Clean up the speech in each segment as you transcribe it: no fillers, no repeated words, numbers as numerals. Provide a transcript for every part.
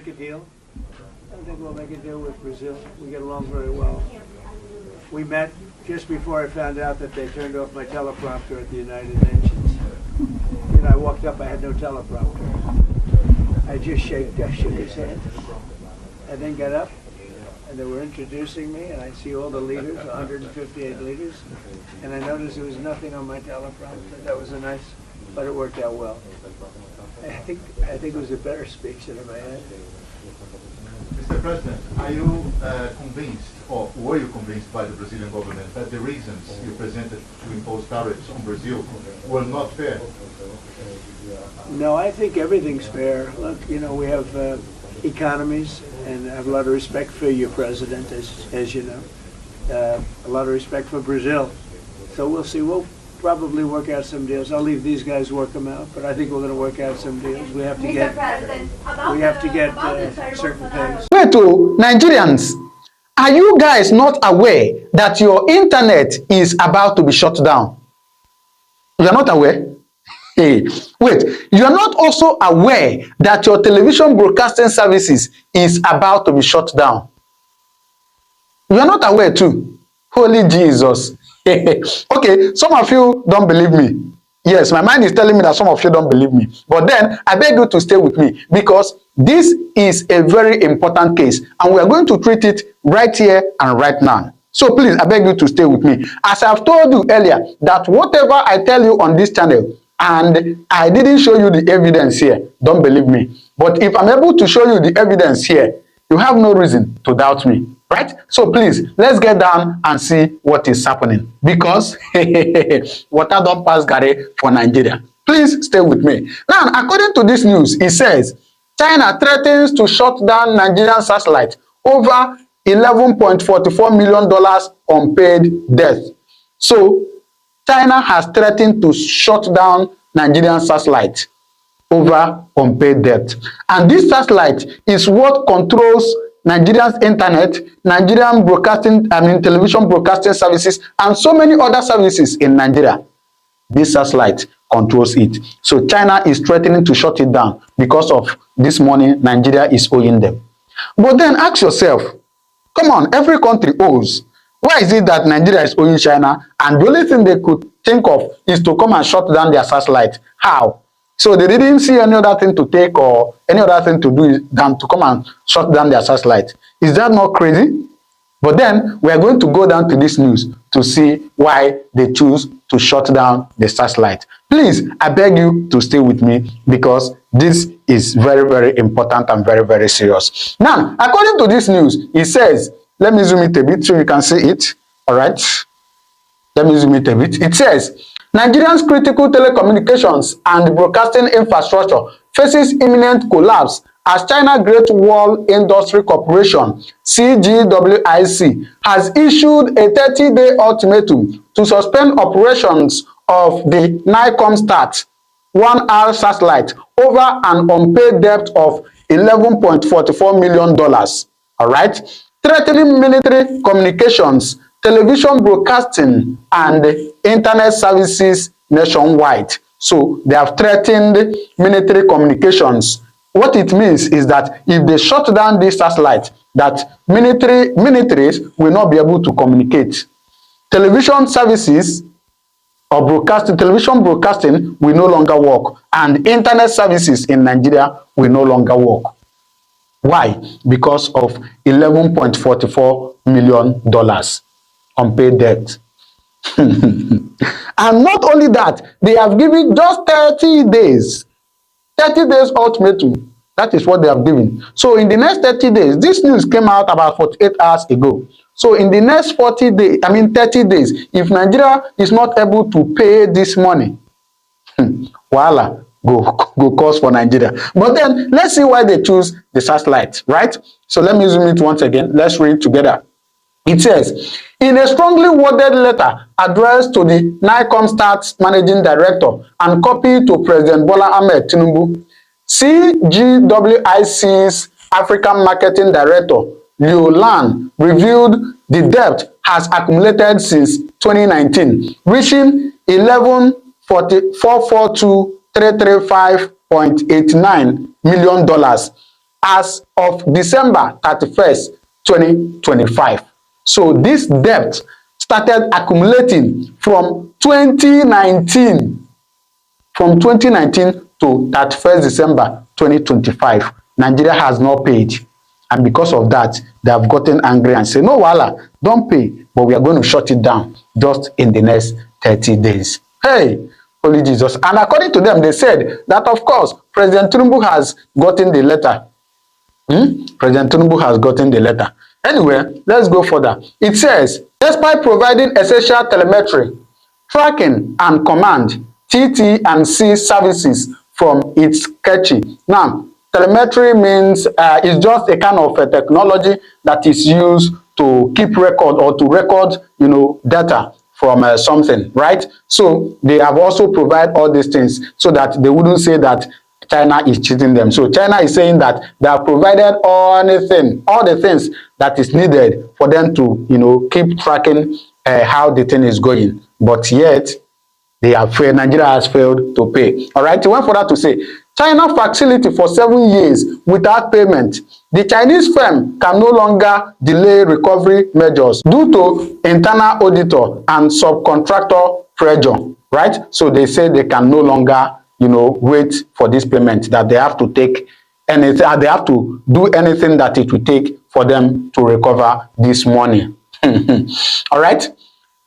make a deal. I think we'll make a deal with Brazil. We get along very well. We met just before I found out that they turned off my teleprompter at the United Nations. You know, I walked up, I had no teleprompter. I just shook his hand, and then got up, and they were introducing me, and I see all the leaders, 158 leaders, and I noticed there was nothing on my teleprompter. That was a nice, but it worked out well. I think it was a better speech than I had. Mr. President, are you convinced, or were you convinced by the Brazilian government that the reasons you presented to impose tariffs on Brazil were not fair? No, I think everything's fair. Look, you know, we have economies, and I have a lot of respect for your president, as you know. A lot of respect for Brazil. So we'll see. We'll probably work out some deals. I'll leave these guys work them out, but I think we're going to work out some deals. We have to get certain things. Wait, Nigerians, are you guys not aware that your internet is about to be shut down? You are not aware? Hey, wait, you are not also aware that your television broadcasting services is about to be shut down? You are not aware too? Holy Jesus. Okay, some of you don't believe me. Yes, my mind is telling me that some of you don't believe me. But then, I beg you to stay with me, because this is a very important case, and we are going to treat it right here and right now. So please, I beg you to stay with me. As I've told you earlier, that whatever I tell you on this channel, and I didn't show you the evidence here, don't believe me. But if I'm able to show you the evidence here, you have no reason to doubt me. Right? So please, let's get down and see what is happening. Because water don't pass Gary for Nigeria. Please stay with me. Now, according to this news, it says China threatens to shut down Nigerian satellite over $11.44 million unpaid debt. So China has threatened to shut down Nigerian satellite over unpaid debt. And this satellite is what controls Nigeria's internet, Nigerian broadcasting, television broadcasting services, and so many other services in Nigeria. This satellite controls it. So China is threatening to shut it down because of this money Nigeria is owing them. But then ask yourself, come on, every country owes. Why is it that Nigeria is owing China, and the only thing they could think of is to come and shut down their satellite? How? So they didn't see any other thing to take or any other thing to do than to come and shut down their satellite. Is that not crazy? But then we are going to go down to this news to see why they choose to shut down the satellite. Please, I beg you to stay with me, because this is very, very important and very, very serious. Now, according to this news, it says, let me zoom it a bit so you can see it. All right. Let me zoom it a bit. It says, Nigeria's critical telecommunications and broadcasting infrastructure faces imminent collapse as China Great Wall Industry Corporation, CGWIC, has issued a 30-day ultimatum to suspend operations of the Nicomstat 1R satellite over an unpaid debt of $11.44 million. All right, threatening military communications, television broadcasting, and internet services nationwide. So they have threatened military communications. What it means is that if they shut down this satellite, that militaries will not be able to communicate. Television services or television broadcasting will no longer work, and internet services in Nigeria will no longer work. Why? Because of $11.44 million unpaid debt. And not only that, they have given just 30 days. 30 days ultimatum. That is what they have given. So in the next 30 days, this news came out about 48 hours ago. So in the next 30 days, if Nigeria is not able to pay this money, voila, go cause for Nigeria. But then let's see why they choose the satellite, right? So let me zoom it once again. Let's read together. It says, in a strongly worded letter addressed to the Nicomstat managing director and copied to President Bola Ahmed Tinubu, CGWIC's African marketing director, Liu Lan, revealed the debt has accumulated since 2019, reaching $11,442,335.89 million. as of December 31st, 2025. So this debt started accumulating from 2019 to 31st December 2025. Nigeria has not paid, and because of that they have gotten angry and say, no wahala, don't pay, but we are going to shut it down just in the next 30 days. Hey, holy Jesus. And according to them, they said that of course President Tinubu has gotten the letter. President Tinubu has gotten the letter. Anyway, let's go further. It says, despite providing essential telemetry, tracking and command, TT&C services from its catchy. Now, telemetry means it's just a kind of a technology that is used to keep record or to record, data from something, right? So they have also provided all these things so that they wouldn't say that China is cheating them. So China is saying that they have provided all the things that is needed for them to, keep tracking how the thing is going. But yet, they have failed. Nigeria has failed to pay. All right. He went further to say, China facility for 7 years without payment. The Chinese firm can no longer delay recovery measures due to internal auditor and subcontractor pressure. Right. So they say they can no longer, wait for this payment, that they have to take anything, they have to do anything that it will take for them to recover this money. All right.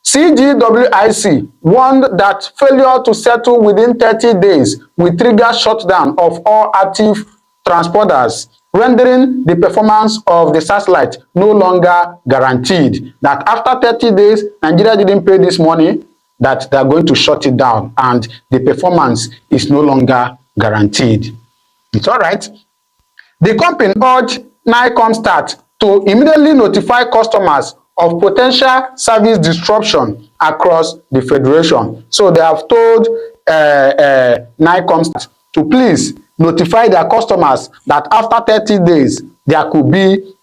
CGWIC warned that failure to settle within 30 days will trigger shutdown of all active transporters, rendering the performance of the satellite no longer guaranteed. That after 30 days, Nigeria didn't pay this money, that they are going to shut it down and the performance is no longer guaranteed. It's all right. The company urged NICOMSTAT to immediately notify customers of potential service disruption across the federation. So they have told NICOMSTAT to please notify their customers that after 30 days, there could be,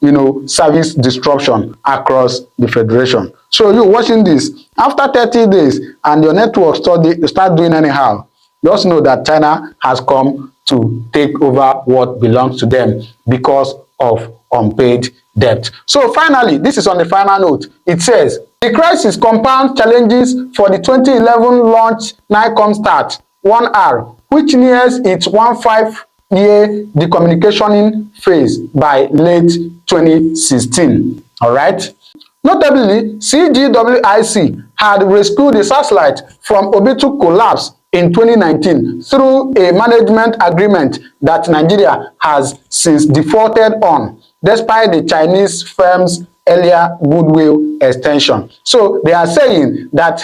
service disruption across the federation. So you watching this, after 30 days and your network start doing anyhow, just know that China has come to take over what belongs to them because of unpaid debt. So finally, this is on the final note. It says, the crisis compounds challenges for the 2011 launch NICOMSTAT 1R, which nears its 15-year decommunicationing phase by late 2016. All right. Notably, CGWIC had rescued the satellite from orbital collapse in 2019 through a management agreement that Nigeria has since defaulted on, despite the Chinese firm's earlier goodwill extension. So they are saying that,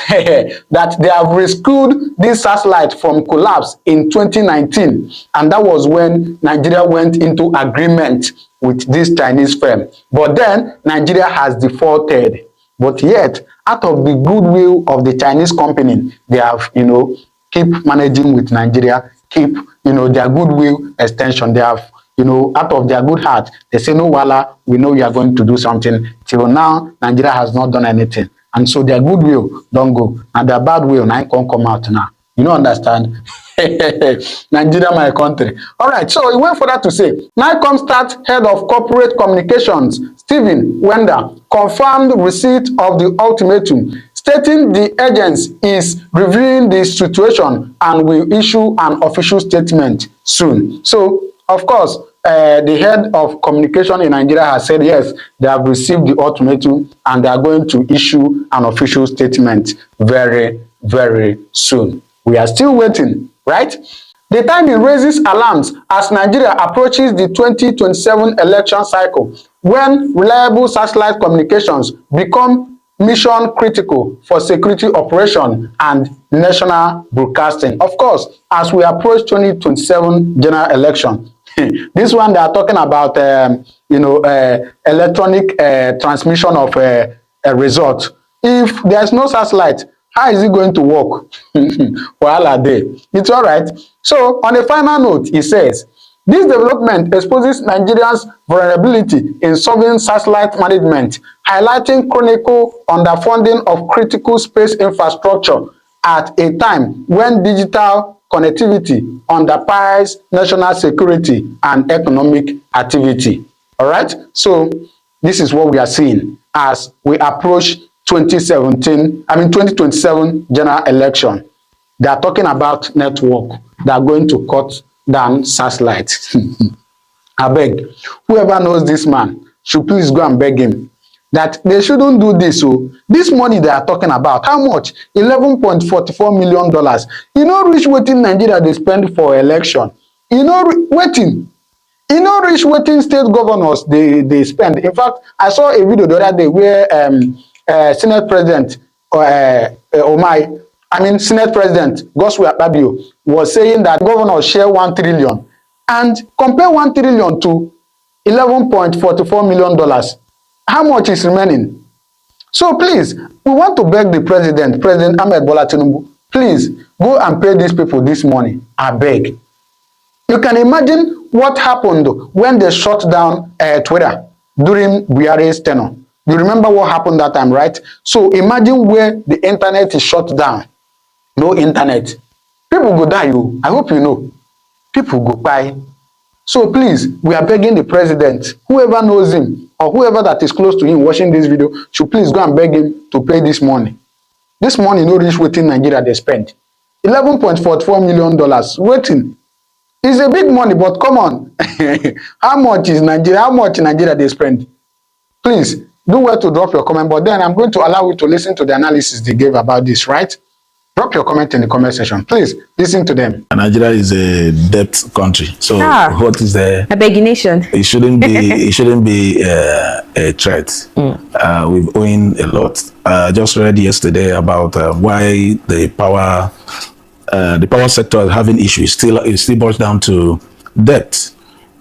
that they have rescued this satellite from collapse in 2019, and that was when Nigeria went into agreement with this Chinese firm. But then Nigeria has defaulted. But yet, out of the goodwill of the Chinese company, they have, keep managing with Nigeria, keep, their goodwill extension. They have, out of their good heart, they say, no, wala, we know you are going to do something. Till now, Nigeria has not done anything. And so their goodwill don't go. And their bad will now can't come out now. You don't understand? Nigeria, my country. All right, so he went further to say, NICOMSTAT head of corporate communications, Stephen Wender, confirmed receipt of the ultimatum, stating the agency is reviewing the situation and will issue an official statement soon. So, of course, the head of communication in Nigeria has said, yes, they have received the ultimatum and they are going to issue an official statement very, very soon. We are still waiting, right? The timing raises alarms as Nigeria approaches the 2027 election cycle, when reliable satellite communications become mission critical for security operation and national broadcasting. Of course, as we approach 2027 general election, this one they are talking about, electronic transmission of a result. If there's no satellite, how is it going to work? Wahala dey. It's all right. So on a final note, he says, this development exposes Nigerians' vulnerability in solving satellite management, highlighting chronicle underfunding of critical space infrastructure at a time when digital connectivity underpins national security and economic activity. All right? So this is what we are seeing as we approach 2027 general election. They are talking about network. They are going to cut down satellite. I beg, whoever knows this man should please go and beg him that they shouldn't do this. So this money they are talking about, how much? $11.44 million. You know, reach wetin Nigeria they spend for election. You know, waiting. You know, reach wetin state governors they spend. In fact, I saw a video the other day where Senate President Senate President Godswill Akpabio was saying that governors share 1 trillion and compare 1 trillion to $11.44 million. How much is remaining? So please, we want to beg the President Ahmed Bola Tinubu, please go and pay these people this money. I beg. You can imagine what happened when they shut down Twitter during Buhari's tenure. You remember what happened that time, right? So imagine where the internet is shut down. No internet. People go die. I hope you know. People go buy. So please, we are begging the president, whoever knows him or whoever that is close to him watching this video, should please go and beg him to pay this money. This money no reach wetin Nigeria they spend. $11.44 million. Waiting. It's a big money, but come on. How much is Nigeria? How much Nigeria they spend? Please do well to drop your comment, but then I'm going to allow you to listen to the analysis they gave about this, right? Drop your comment in the comment section. Please listen to them. Nigeria is a debt country. So what is the a begging nation? It shouldn't be a threat. We've owing a lot. Just read yesterday about why the power sector is having issues. It still boils down to debt.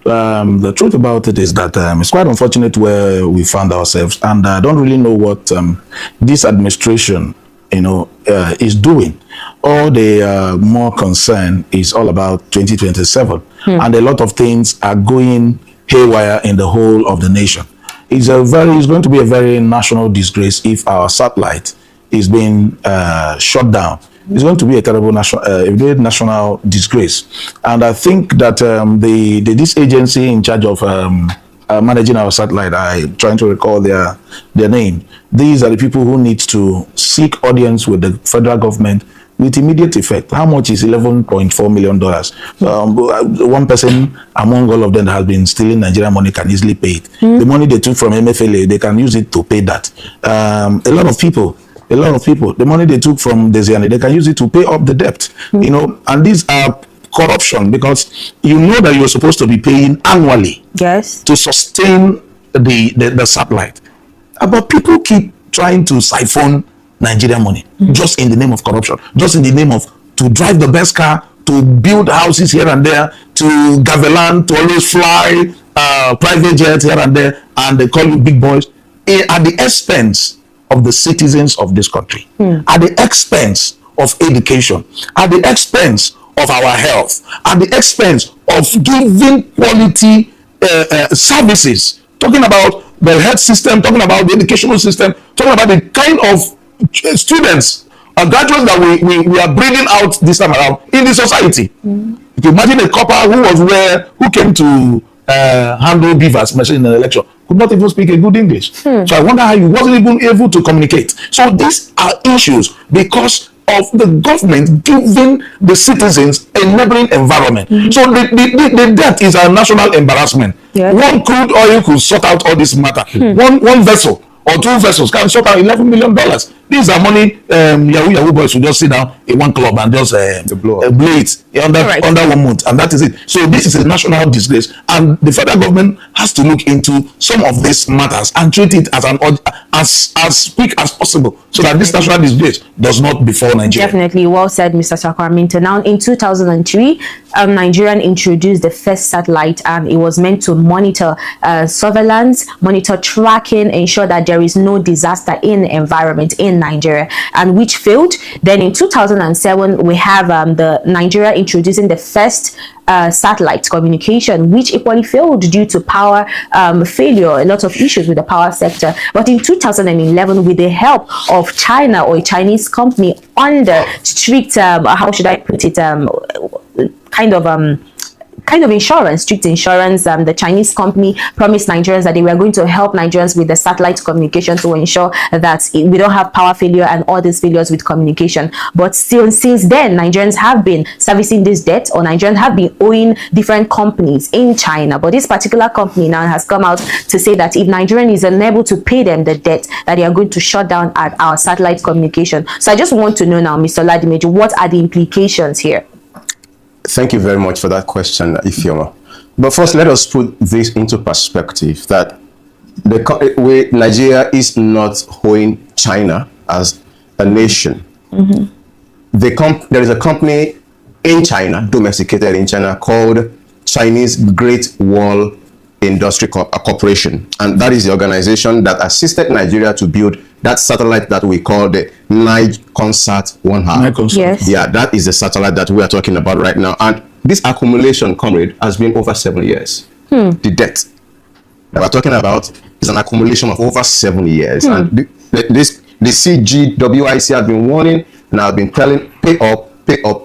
The truth about it is that it's quite unfortunate where we found ourselves, and I don't really know what this administration is doing. All the more concern is all about 2027, and a lot of things are going haywire in the whole of the nation. It's going to be a very national disgrace if our satellite is being shut down. It's going to be a terrible national disgrace, and I think that this agency in charge of managing our satellite, I'm trying to recall their name. These are the people who need to seek audience with the federal government with immediate effect. How much is $11.4 million? One person among all of them that has been stealing Nigerian money can easily pay it. The money they took from MFLA, they can use it to pay that. A lot of people, the money they took from Desiani, they can use it to pay up the debt. And these are corruption, because you know that you're supposed to be paying annually, yes, to sustain the satellite. But people keep trying to siphon Nigerian money just in the name of corruption, just in the name of to drive the best car, to build houses here and there, to gavelan, to always fly private jets here and there, and they call you big boys at the expense of the citizens of this country, at the expense of education, at the expense of our health, at the expense of giving quality services, talking about the health system, talking about the educational system, talking about the kind of students and graduates that we are bringing out this time around in the society. You can imagine a couple who came to handle beavers machine in an election, could not even speak a good English. So I wonder how he wasn't even able to communicate. So these are issues because of the government giving the citizens a neighboring environment. So the debt is a national embarrassment. Yes. One crude oil could sort out all this matter. One vessel or two vessels can sort out $11 million. These are money Yahoo boys will just sit down in one club and just blow it under 1 month, and that is it. So this is a national disgrace, and the federal government has to look into some of these matters and treat it as quick as possible, so that this national disgrace does not befall Nigeria. Definitely, well said, Mr. Sacramento. Now, in 2003, Nigerian introduced the first satellite, and it was meant to monitor surveillance, monitor tracking, ensure that there is no disaster in the environment in Nigeria, and which failed. Then in 2007, we have the Nigeria introducing the first satellite communication, which equally failed due to power failure, a lot of issues with the power sector. But in 2011, with the help of China, or a Chinese company, under strict, how should I put it, kind of insurance, strict insurance, the Chinese company promised Nigerians that they were going to help Nigerians with the satellite communication to ensure that we don't have power failure and all these failures with communication. But still, since then, Nigerians have been servicing this debt, or Nigerians have been owing different companies in China. But this particular company now has come out to say that if Nigerian is unable to pay them the debt, that they are going to shut down our satellite communication. So I just want to know now, Mr. Oladimeji, what are the implications here? Thank you very much for that question, Ifeoma. But first, let us put this into perspective, that Nigeria is not owing China as a nation. There is a company in China, domesticated in China, called Chinese Great Wall Industry Corporation. And that is the organization that assisted Nigeria to build that satellite that we call the NiConsat 1H. Yes. Yeah, that is the satellite that we are talking about right now. And this accumulation, comrade, has been over 7 years. The debt that we're talking about is an accumulation of over 7 years. And the CGWIC have been warning, and I've been telling, pay up.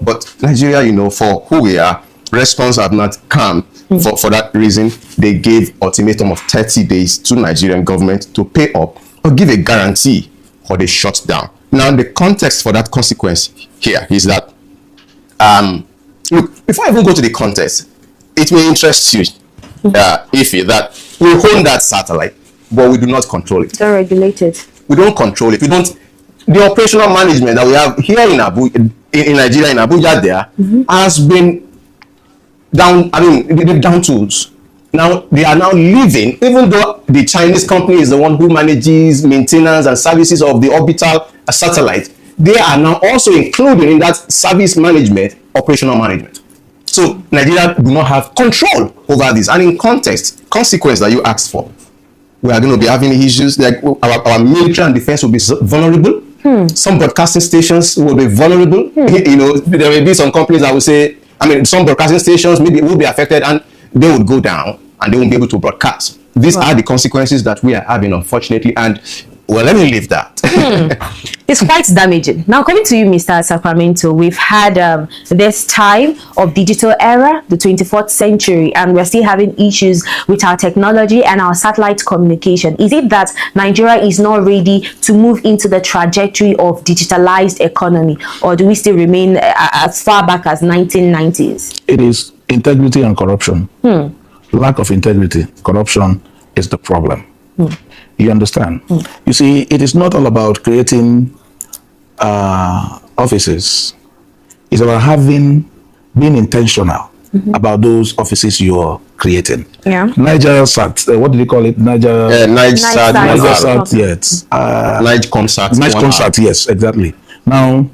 But Nigeria, you know, for who we are, response have not come. For that reason, they gave ultimatum of 30 days to Nigerian government to pay up or give a guarantee, or they shut down. Now, the context for that consequence here is that, look, before I even go to the context, it may interest you, Ify, that we own that satellite, but we do not control it. It's not regulated. We don't control it. We don't. The operational management that we have here in in Nigeria, in Abuja, there has been down. I mean, the down tools. Now they are now leaving, even though the Chinese company is the one who manages maintenance and services of the orbital satellite. They are now also including in that service management, operational management. So Nigeria do not have control over this. And in consequence that you asked for, we are going to be having issues like our military and defense will be vulnerable. Some broadcasting stations will be vulnerable. You know, there will be some companies that will say, I mean, some broadcasting stations maybe will be affected and they would go down and they won't be able to broadcast. These are the consequences that we are having, unfortunately. And well, let me leave that. It's quite damaging. Now, coming to you, Mr. Sacramento, we've had this time of digital era, the 24th century, and we're still having issues with our technology and our satellite communication. Is it that Nigeria is not ready to move into the trajectory of digitalized economy, or do we still remain as far back as 1990s? It is integrity and corruption. Lack of integrity, corruption is the problem. You understand? You see, it is not all about creating offices. It's about being intentional about those offices you're creating. Yeah. NigerSat, what do they call it? NigerSat, yes. NiConsat, yes, exactly. Now,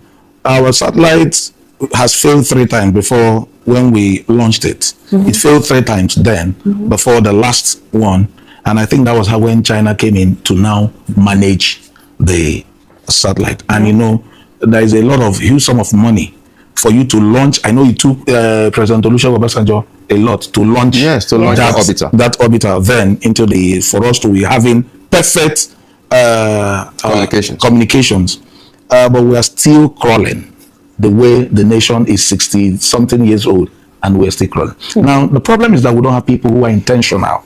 our satellite has failed 3 times before when we launched it. It failed 3 times then before the last one. And I think that was how when China came in to now manage the satellite. And you know, there is a lot of huge sum of money for you to launch. I know it took President Olusegun Obasanjo a lot to launch, that orbiter then into for us to be having perfect communications. But we are still crawling the way the nation is 60-something years old and we're still crawling. Now, the problem is that we don't have people who are intentional.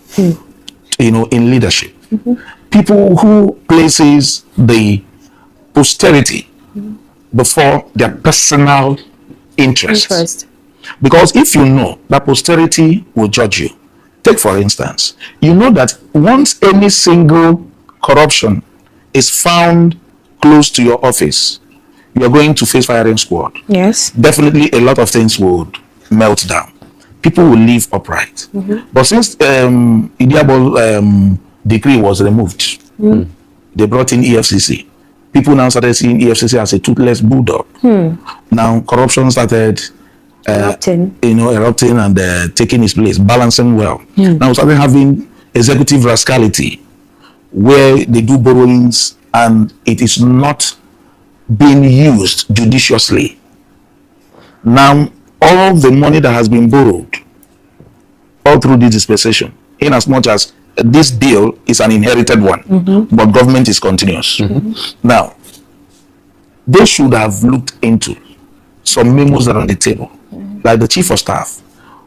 You know, in leadership, people who places the posterity before their personal interest. Because if you know that posterity will judge you, take for instance, you know that once any single corruption is found close to your office, you are going to face firing squad. Yes. Definitely a lot of things would melt down. People will live upright. But since Idiabol decree was removed, they brought in EFCC. People now started seeing EFCC as a toothless bulldog. Now corruption started erupting and taking its place, balancing well. Now we started having executive rascality, where they do borrowings and it is not been used judiciously. Now, all the money that has been borrowed all through this dispensation, in as much as this bill is an inherited one, but government is continuous. Now, they should have looked into some memos that are on the table, like the chief of staff,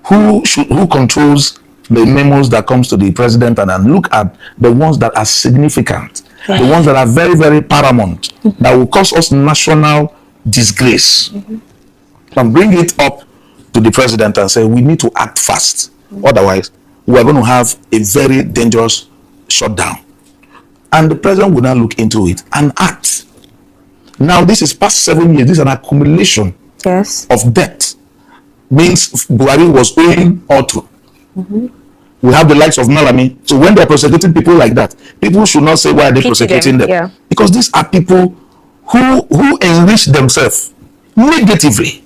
who controls the memos that comes to the president, and look at the ones that are significant, the ones that are very, very paramount, that will cause us national disgrace, and bring it up to the president and say we need to act fast. Otherwise, we are going to have a very dangerous shutdown. And the president will now look into it and act. Now, this is past 7 years. This is an accumulation of debt. Means Buhari was owing Auto. We have the likes of Malami. So when they're prosecuting people like that, people should not say, why are they prosecuting them? Yeah. Because these are people who enrich themselves negatively.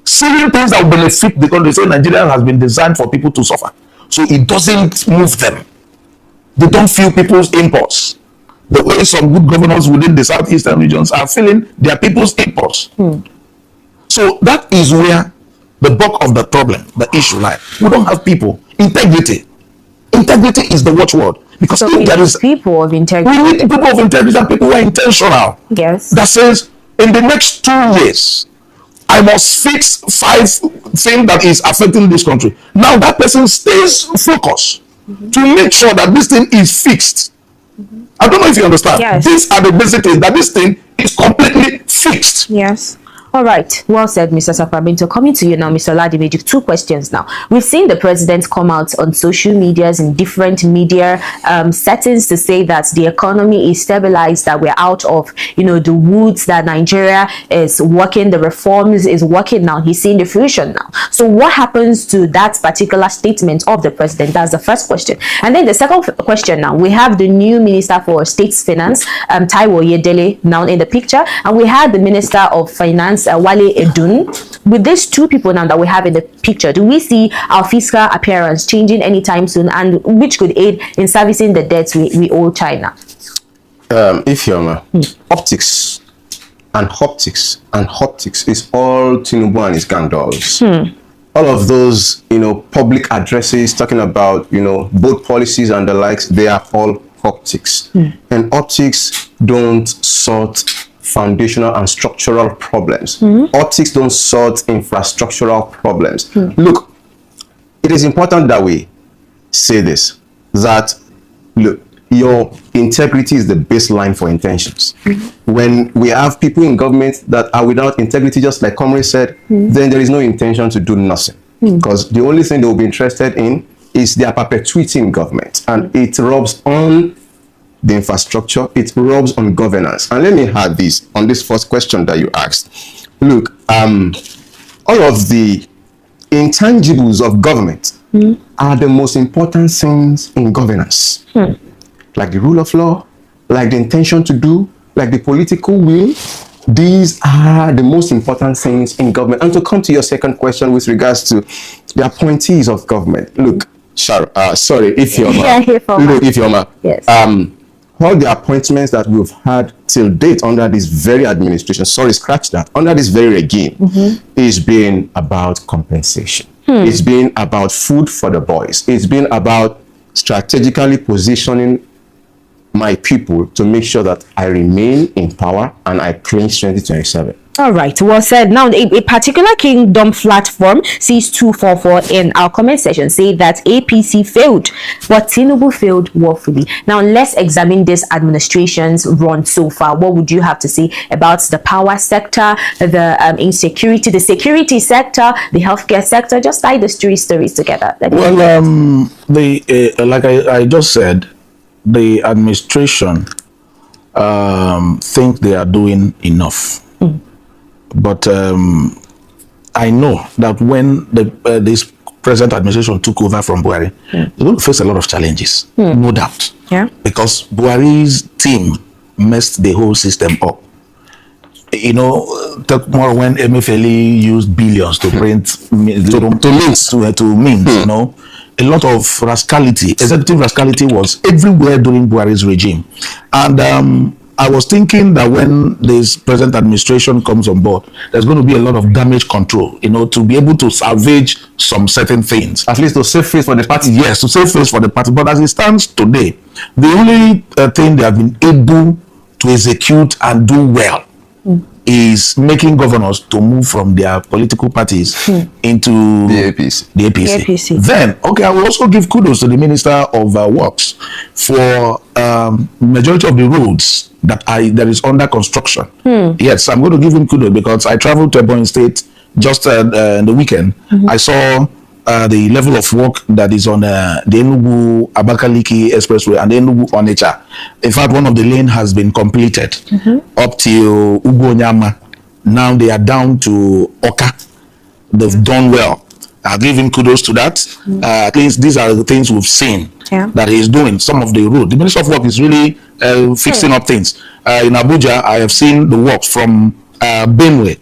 Seeing things that will benefit, because they say Nigeria has been designed for people to suffer. So it doesn't move them. They don't feel people's impulse. The way some good governors within the southeastern regions are feeling their people's impulse. So that is where the bulk of the problem, the issue lies. We don't have people. Integrity. Integrity is the watchword. Because so if there is people of integrity. We need people of integrity and people who are intentional. Yes. That says, in the next 2 years, I must fix 5 things that is affecting this country. Now that person stays focused to make sure that this thing is fixed. I don't know if you understand. Yes. These are the basic things, that this thing is completely fixed. Yes. All right. Well said, Mr. Saframento. Coming to you now, Mr. Oladimeji. 2 questions now. We've seen the president come out on social medias in different media settings to say that the economy is stabilized, that we're out of, the woods, that Nigeria is working, the reforms is working now. He's seeing the fruition now. So what happens to that particular statement of the president? That's the first question. And then the second question now, we have the new Minister for State Finance, Taiwo Yedele, now in the picture. And we had the Minister of Finance, Wale Edun. With these 2 people now that we have in the picture, do we see our fiscal appearance changing anytime soon, and which could aid in servicing the debts we owe China? Optics is all Tinubu and his gang dollars. All of those, public addresses talking about, both policies and the likes, they are all optics. And optics don't sort foundational and structural problems. Optics don't sort infrastructural problems. Look, it is important that we say this, that, look, your integrity is the baseline for intentions. When we have people in government that are without integrity, just like Comrade said, then there is no intention to do nothing. Because the only thing they will be interested in is their perpetuating government. And it rubs on the infrastructure, it rubs on governance. And let me add this on this first question that you asked. Look, all of the intangibles of government are the most important things in governance. Like the rule of law, like the intention to do, like the political will. These are the most important things in government. And to come to your second question with regards to the appointees of government. Look, sorry, Ifeoma. Yes. All the appointments that we've had till date under this very administration, under this very regime, is being about compensation. It's been about food for the boys. It's been about strategically positioning my people to make sure that I remain in power and I clinch 2027. All right, well said. Now, a particular kingdom platform, sees 244 in our comment section, say that APC failed, but Tinubu failed woefully. Now, let's examine this administration's run so far. What would you have to say about the power sector, the insecurity, the security sector, the healthcare sector? Just tie the stories together. Well, like I just said, the administration think they are doing enough. But I know that when this present administration took over from Buhari, they're going to face a lot of challenges, no doubt. Yeah. Because Buhari's team messed the whole system up. Talk more when MFLE used billions to print to mint. A lot of rascality, executive rascality was everywhere during Buhari's regime. And I was thinking that when this present administration comes on board, there's going to be a lot of damage control, to be able to salvage some certain things. At least to save face for the party. Yes, to save face for the party. But as it stands today, the only thing they have been able to execute and do well is making governors to move from their political parties into The APC. The APC. Then, okay, I will also give kudos to the Minister of Works for majority of the roads that is under construction. Yes, I'm going to give him kudos because I traveled to Ebonyi State just in the weekend. I saw the level of work that is on the Enugu Abakaliki Expressway and the Enugu Onitsha. In fact, one of the lane has been completed up till Ugonyama. Now they are down to Oka. They've done well. I'll give him kudos to that. At least these are the things we've seen that he's doing. Some of the road. The Minister of Work is really fixing up things. In Abuja, I have seen the works from Benue.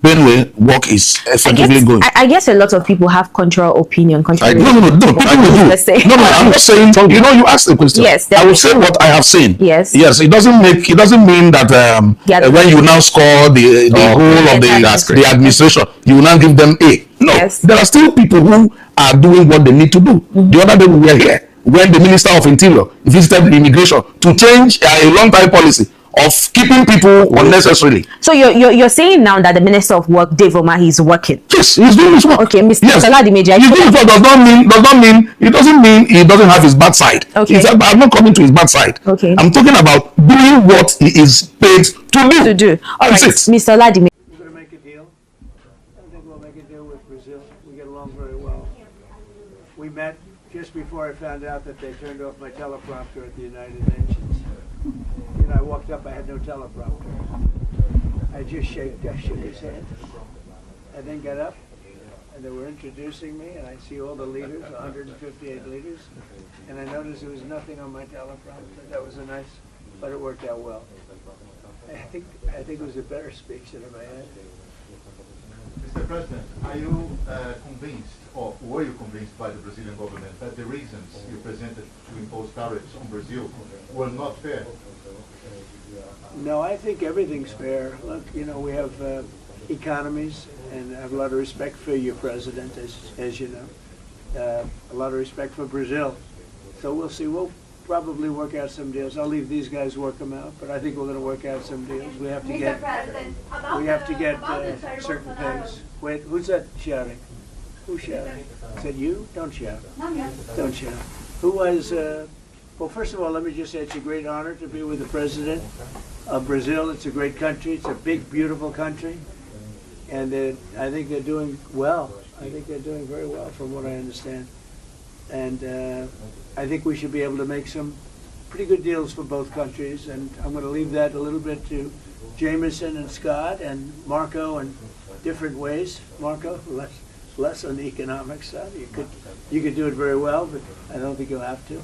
Benue work is effectively going. I guess a lot of people have contrary opinion. No, people do. No, I'm not saying. You asked the question. Yes, I will say what I have seen. Yes. It doesn't mean that when you now score the whole of the administration, you will now give them A. No, there are still people who are doing what they need to do. The other day we were here when the Minister of Interior visited immigration to change a long-time policy of keeping people unnecessarily. So you're saying now that the Minister of Work, Dave Umahi, is working? Yes, he's doing his work. Okay, Mr. Saladimeji. He's doing his work it doesn't mean he doesn't have his bad side. Okay. I'm not coming to his bad side. Okay. I'm talking about doing what he is paid to do. All right, Mr. Saladimeji. We're going to make a deal. I think we'll make a deal with Brazil. We get along very well. We met just before I found out that they turned off my teleprompter at the United Nations. I walked up, I had no teleprompter. I just shook his hand, and then got up, and they were introducing me, and I see all the leaders, 158 leaders, and I noticed there was nothing on my teleprompter. That was but it worked out well. I think it was a better speech than I had. Mr. President, are you convinced, or were you convinced by the Brazilian government that the reasons you presented to impose tariffs on Brazil were not fair? No, I think everything's fair. Look, we have economies, and I have a lot of respect for your president, as you know. A lot of respect for Brazil. So we'll see. We'll probably work out some deals. I'll leave these guys work them out, but I think we're going to work out some deals. We have to get certain things. Wait, who's that shouting? Who's shouting? Is that you? Don't shout. Don't shout. Who was? Well, first of all, let me just say it's a great honor to be with the president of Brazil. It's a great country. It's a big, beautiful country, and I think they're doing well. I think they're doing very well, from what I understand. And I think we should be able to make some pretty good deals for both countries. And I'm going to leave that a little bit to Jameson and Scott and Marco in different ways. Marco, less on the economic side. You could do it very well, but I don't think you'll have to.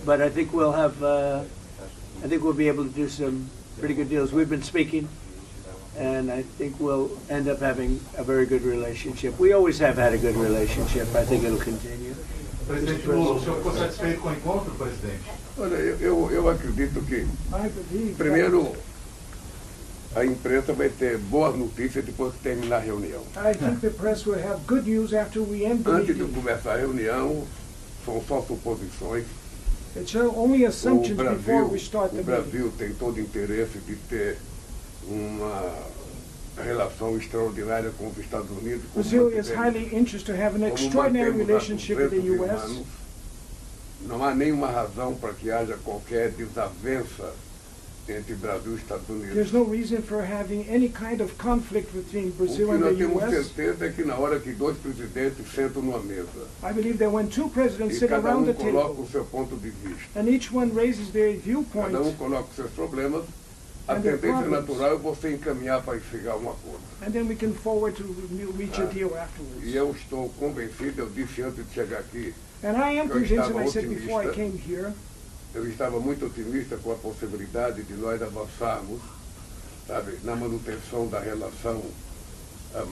But I think we'll have. I think we'll be able to do some pretty good deals. We've been speaking, and I think we'll end up having a very good relationship. We always have had a good relationship. I think it'll continue. Presidente Lula, o senhor ficou satisfeito com o encontro, presidente? Olha, eu acredito que, primeiro, a imprensa vai ter boas notícias depois que terminar a reunião. I think the press will have good news after we end the Antes de meeting. começar a reunião, são só suposições. It's only assumptions before we start the O meeting. Brasil tem todo interesse de ter uma relação extraordinária com os Estados Unidos. como Brazil is manteve- highly interested to have an como extraordinary mantemos há relationship with the 200 U.S. anos. Não há nenhuma razão para que haja qualquer desavença entre Brasil e Estados Unidos. There's no reason for having any kind of conflict between O Brazil que and nós the temos U.S. certeza é que na hora que dois presidentes sentam numa mesa I believe that when two presidents e sit cada around the coloca table o seu ponto de vista, and each one raises their viewpoint, cada coloca os seus problemas, a And their tendência problems. natural é você encaminhar para chegar a um acordo. and then we can forward to reach a deal afterwards. E eu estou convencido, eu disse antes de chegar aqui, And I am Eu convinced, estava and I said before I otimista. came here, eu estava muito otimista com a possibilidade de nós avançarmos, sabe, na manutenção da relação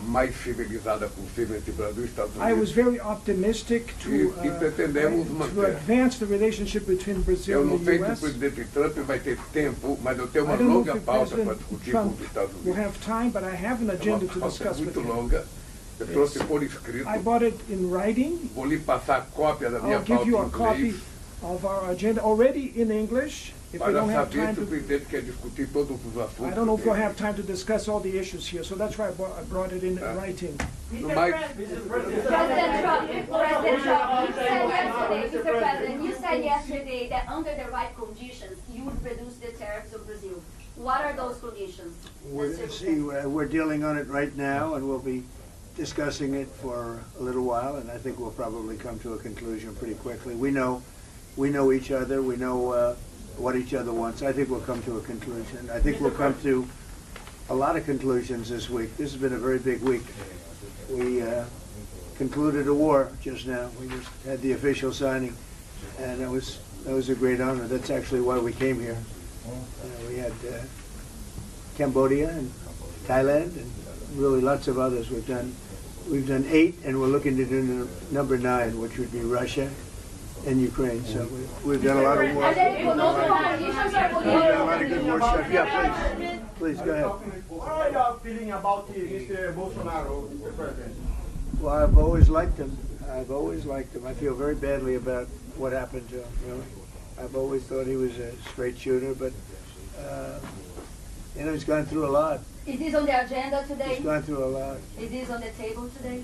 mais civilizada possível entre Brasil e Estados I was Unidos. very optimistic E pretendemos to manter. advance the relationship between Brazil Eu não and sei the se o US. presidente Trump vai ter tempo, mas eu tenho uma I don't know longa if pauta para President discutir Trump com os Estados will Unidos. have time, but I have an É agenda uma to pauta discuss with muito him. longa. Eu trouxe por escrito. I bought it in writing. Vou lhe passar a cópia da minha I'll give pauta you em a copy inglês. of our agenda already in English. If we Para don't have saber time se o to, presidente quer discutir todos os assuntos. I don't know if we'll have time to discuss all the issues here. So that's why I brought it in writing. No mais, President Trump, Mr. President, you said yesterday that under the right conditions, you would reduce the tariffs on Brazil. What are those conditions? We're going to see, we're dealing on it right now, and we'll be discussing it for a little while, and I think we'll probably come to a conclusion pretty quickly. We know each other, we know what each other wants. I think we'll come to a conclusion. I think we'll come to a lot of conclusions this week. This has been a very big week. We concluded a war just now. We just had the official signing, and that was a great honor. That's actually why we came here. We had Cambodia and Thailand and really lots of others. We've done 8, and we're looking to do number 9, which would be Russia and Ukraine. So we've done a lot of work. Are there economic conditions or We've done a lot of political? good work stuff. Yeah, please go ahead. What are your feeling about Mr. Bolsonaro, Mr. President? Well, I've always liked him. I feel very badly about what happened to him. Really, I've always thought he was a straight shooter, but he's gone through a lot. Is this on the agenda today? He's gone through a lot. Is this on the table today?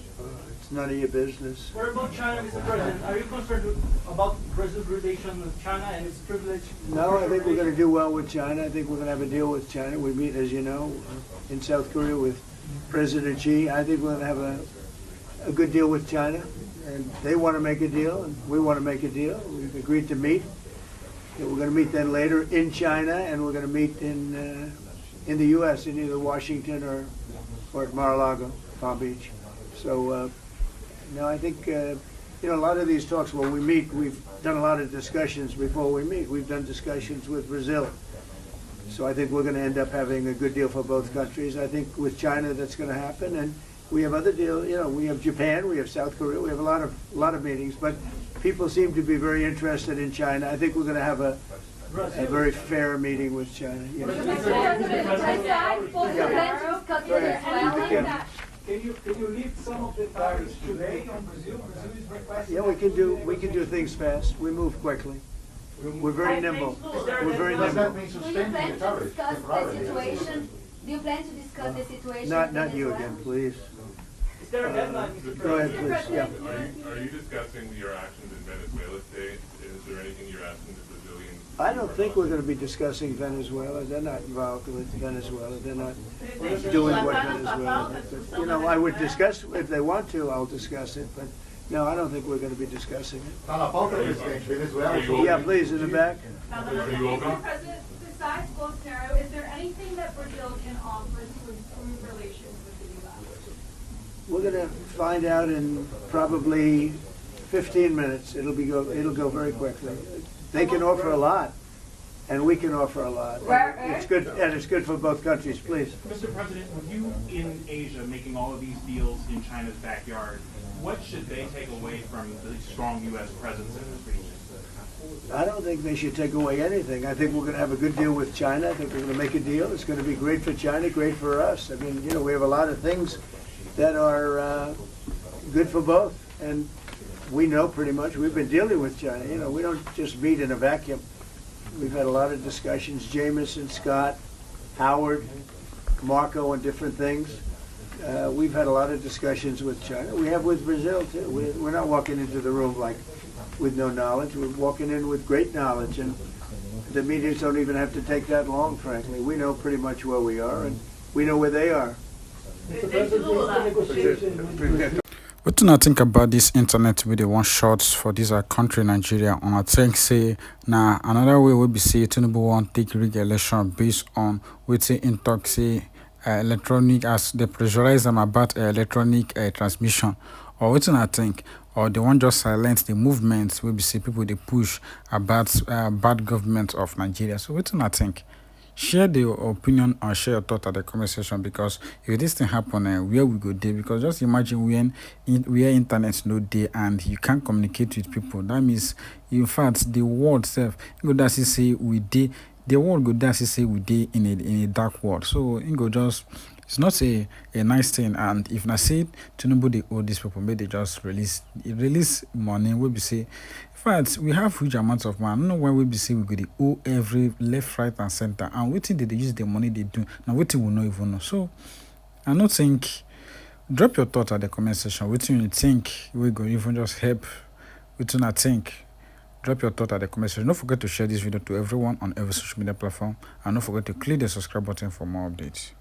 It's none of your business. What about China, Mr. President? Are you concerned about Brazil's relation with China and its privilege? No, I think we're going to do well with China. I think we're going to have a deal with China. We meet, as you know, in South Korea with President Xi. I think we're going to have a good deal with China. And they want to make a deal, and we want to make a deal. We've agreed to meet. And we're going to meet then later in China, and we're going to meet in the U.S. in either Washington or at Mar-a-Lago, Palm Beach. So, no, I think, a lot of these talks, when we meet, we've done a lot of discussions before we meet. We've done discussions with Brazil. So I think we're going to end up having a good deal for both countries. I think with China that's going to happen, and we have other deals. We have Japan, we have South Korea, we have a lot of meetings. But people seem to be very interested in China. I think we're going to have a very fair meeting with China. Yes. Can you lift some of the tariffs today on Brazil? Brazil is requesting. Yeah, we can do things fast. We move quickly. We're very nimble. We're very Does that nimble. mean Do you suspending plan the to tariffs discuss the temporarily? situation? Do you plan to discuss the situation? Not in you Venezuela? again, please. Is there a deadline, Mr. Go ahead, President? please. Yeah. Are you discussing your actions in Venezuela today? Is there anything you're asking the Brazilians? I don't think we're going to be discussing Venezuela. They're not involved with Venezuela. They're not doing what Venezuela did. But, I would discuss, if they want to, I'll discuss it. But no, I don't think we're going to be discussing it. Está na pauta, presidente. Venezuela. Yeah, please, in the back. Mr. President, besides Bolsonaro, is there anything that Brazil can offer to improve relations with the U.S.? We're going to find out in probably 15 minutes. It'll go very quickly. They can offer a lot, and we can offer a lot. It's good, and it's good for both countries. Please. Mr. President, with you in Asia making all of these deals in China's backyard, what should they take away from the strong U.S. presence in this region? I don't think they should take away anything. I think we're going to have a good deal with China. I think we're going to make a deal. It's going to be great for China, great for us. I mean, we have a lot of things that are good for both. And we know pretty much, we've been dealing with China. We don't just meet in a vacuum. We've had a lot of discussions, Jameson, Scott, Howard, Marco, and different things. We've had a lot of discussions with China. We have with Brazil, too. We're not walking into the room with no knowledge. We're walking in with great knowledge, and the meetings don't even have to take that long, frankly. We know pretty much where we are, and we know where they are. What do you think about this internet with the one shots for this our country Nigeria? And I think say now another way will be say Tinubu want take rig election based on waiting in talk say electronic as they pressurize them about electronic transmission. Or what do I think? Or they want just silence the movements will be see people they push about bad government of Nigeria. So what do I think? share the opinion or share your thought at the comment section, because if this thing happen, where we go there? Because just imagine where internet no day and you can't communicate with people. That means, in fact, the world self go that say we dey. The world go that say we dey in a dark world. So it go just. It's not a nice thing, and if I say Tinubu they owe these people, maybe they just release money. We be say, in fact, we have huge amounts of money. I don't know why we be say we go they owe every left, right, and center. And waiting they use the money they do. Now waiting we not even know. So I don't think. Drop your thoughts at the comment section. Waiting you think we go even just help. Waiting I think. Drop your thought at the comment section. Don't forget to share this video to everyone on every social media platform, and don't forget to click the subscribe button for more updates.